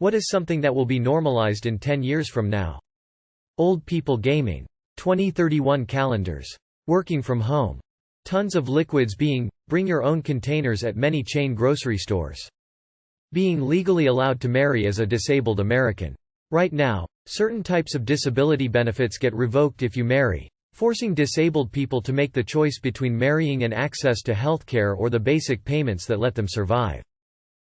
What is something that will be normalized in 10 years from now? Old people gaming. 2031 calendars. Working from home. Tons of liquids being, bring your own containers at many chain grocery stores. Being legally allowed to marry as a disabled American. Right now, certain types of disability benefits get revoked if you marry, forcing disabled people to make the choice between marrying and access to healthcare or the basic payments that let them survive.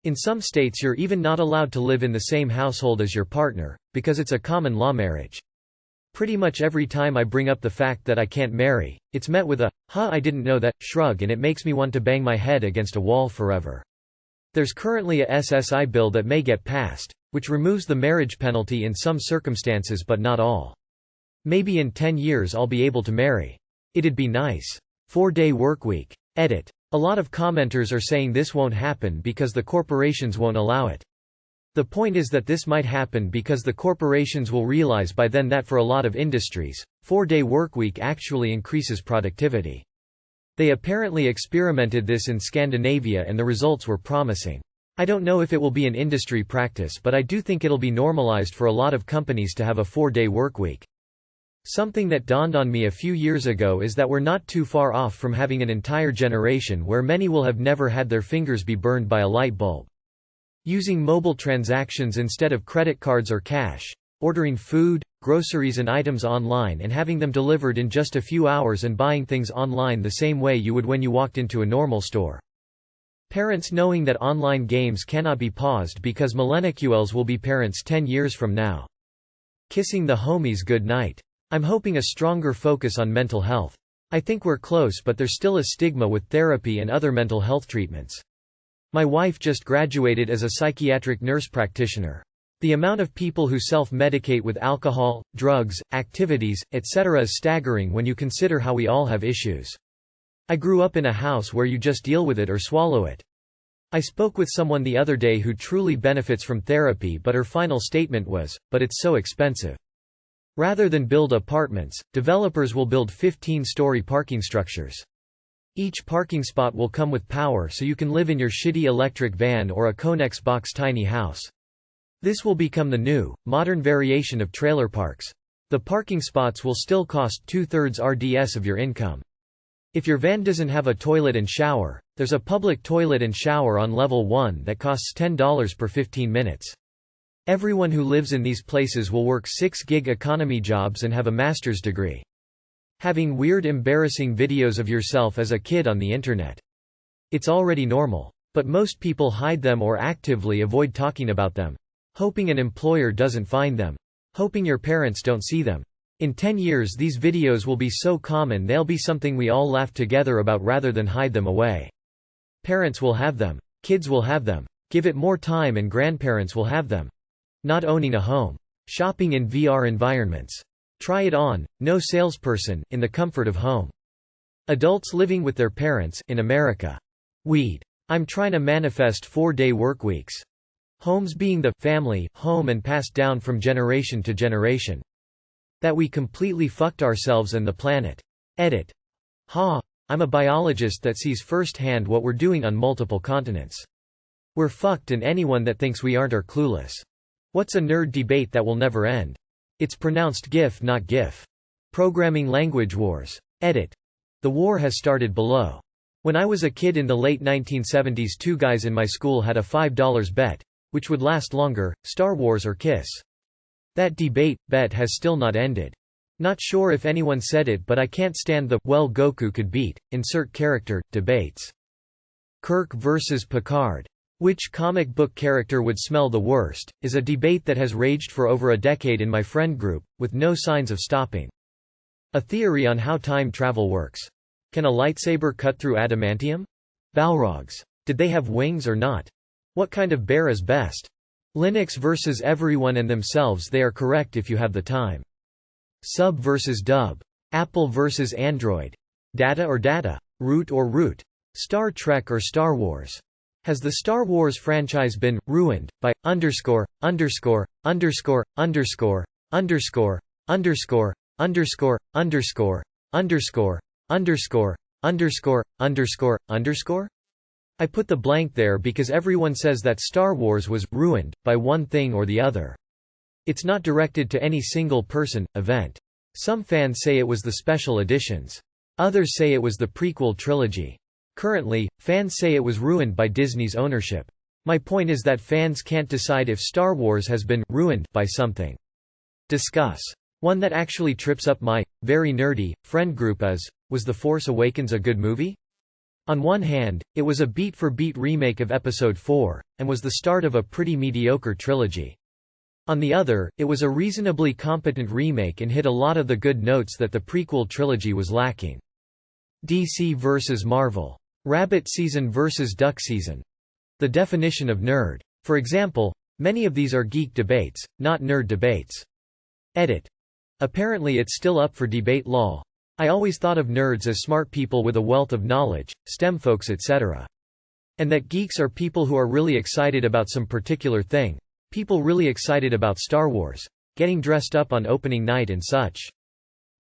In some states you're even not allowed to live in the same household as your partner, because it's a common law marriage. Pretty much every time I bring up the fact that I can't marry, it's met with a, "Huh, I didn't know that" shrug, and it makes me want to bang my head against a wall forever. There's currently a SSI bill that may get passed, which removes the marriage penalty in some circumstances but not all. Maybe in 10 years I'll be able to marry. It'd be nice. 4-day workweek. Edit. A lot of commenters are saying this won't happen because the corporations won't allow it. The point is that this might happen because the corporations will realize by then that for a lot of industries, 4-day workweek actually increases productivity. They apparently experimented this in Scandinavia and the results were promising. I don't know if it will be an industry practice, but I do think it'll be normalized for a lot of companies to have a 4-day workweek. Something that dawned on me a few years ago is that we're not too far off from having an entire generation where many will have never had their fingers be burned by a light bulb. Using mobile transactions instead of credit cards or cash, ordering food, groceries and items online and having them delivered in just a few hours, and buying things online the same way you would when you walked into a normal store. Parents knowing that online games cannot be paused because millennials will be parents 10 years from now. Kissing the homies goodnight. I'm hoping a stronger focus on mental health. I think we're close, but there's still a stigma with therapy and other mental health treatments. My wife just graduated as a psychiatric nurse practitioner. The amount of people who self-medicate with alcohol, drugs, activities, etc. is staggering when you consider how we all have issues. I grew up in a house where you just deal with it or swallow it. I spoke with someone the other day who truly benefits from therapy, but her final statement was, "But it's so expensive." Rather than build apartments, developers will build 15-story parking structures. Each parking spot will come with power so you can live in your shitty electric van or a Conex box tiny house. This will become the new, modern variation of trailer parks. The parking spots will still cost 2/3 RDS of your income. If your van doesn't have a toilet and shower, there's a public toilet and shower on level 1 that costs $10 per 15 minutes. Everyone who lives in these places will work 6-gig economy jobs and have a master's degree. Having weird, embarrassing videos of yourself as a kid on the internet. It's already normal. But most people hide them or actively avoid talking about them. Hoping an employer doesn't find them. Hoping your parents don't see them. In 10 years these videos will be so common they'll be something we all laugh together about rather than hide them away. Parents will have them. Kids will have them. Give it more time and grandparents will have them. Not owning a home. Shopping in VR environments. Try it on, no salesperson, in the comfort of home. Adults living with their parents, in America. Weed. I'm trying to manifest 4-day workweeks. Homes being the family home and passed down from generation to generation. That we completely fucked ourselves and the planet. Edit. I'm a biologist that sees firsthand what we're doing on multiple continents. We're fucked, and anyone that thinks we aren't are clueless. What's a nerd debate that will never end? It's pronounced GIF, not GIF. Programming language wars. Edit. The war has started below. When I was a kid in the late 1970s, 2 guys in my school had a $5 bet. Which would last longer, Star Wars or Kiss? That bet has still not ended. Not sure if anyone said it, but I can't stand the "well Goku could beat, insert character" debates. Kirk versus Picard. Which comic book character would smell the worst, is a debate that has raged for over a decade in my friend group, with no signs of stopping. A theory on how time travel works. Can a lightsaber cut through adamantium? Balrogs. Did they have wings or not? What kind of bear is best? Linux versus everyone and themselves. They are correct if you have the time. Sub versus dub. Apple versus Android. Data or data? Root or root? Star Trek or Star Wars? Has the Star Wars franchise been ruined by underscore underscore underscore underscore underscore underscore underscore underscore underscore underscore underscore underscore underscore? I put the blank there because everyone says that Star Wars was ruined by one thing or the other. It's not directed to any single person, event. Some fans say it was the special editions. Others say it was the prequel trilogy. Currently, fans say it was ruined by Disney's ownership. My point is that fans can't decide if Star Wars has been ruined by something. Discuss. One that actually trips up my very nerdy friend group is, was The Force Awakens a good movie? On one hand, it was a beat-for-beat remake of Episode 4, and was the start of a pretty mediocre trilogy. On the other, it was a reasonably competent remake and hit a lot of the good notes that the prequel trilogy was lacking. DC vs. Marvel. Rabbit season vs. duck season. The definition of nerd. For example, many of these are geek debates, not nerd debates. Edit. Apparently it's still up for debate. Lol. I always thought of nerds as smart people with a wealth of knowledge, STEM folks etc. And that geeks are people who are really excited about some particular thing. People really excited about Star Wars. Getting dressed up on opening night and such.